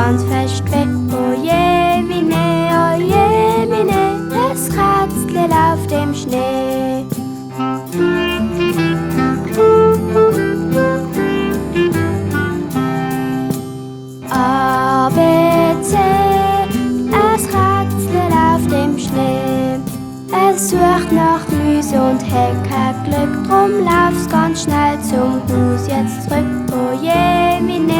ganz fest weh. Oje, mine, es Katzle auf dem Schnee. A, B, C, es Katzle auf dem Schnee. Es sucht nach Gemüse und hat Glück, drum lauf's ganz schnell zum Haus jetzt zurück. Oje, mine,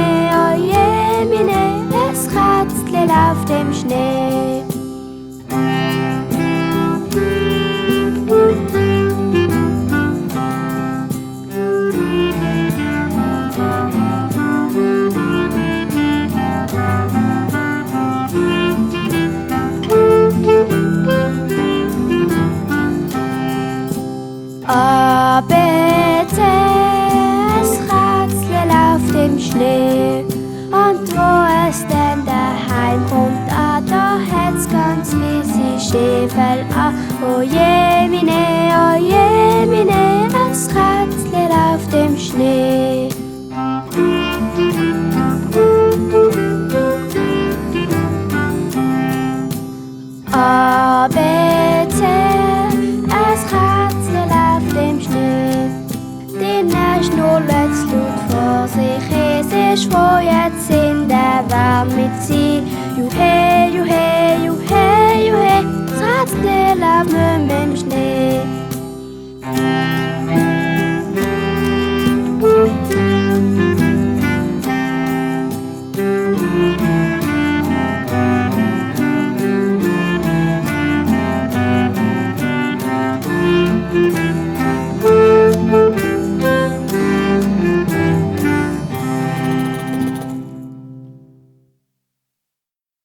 es Katzle auf dem Schnee. A, B, C, es Katzle auf dem Schnee. Und wo es denn daheim kommt, da hat's ganz miese Stiefel an. Oje, mine, es Katzle auf dem Schnee.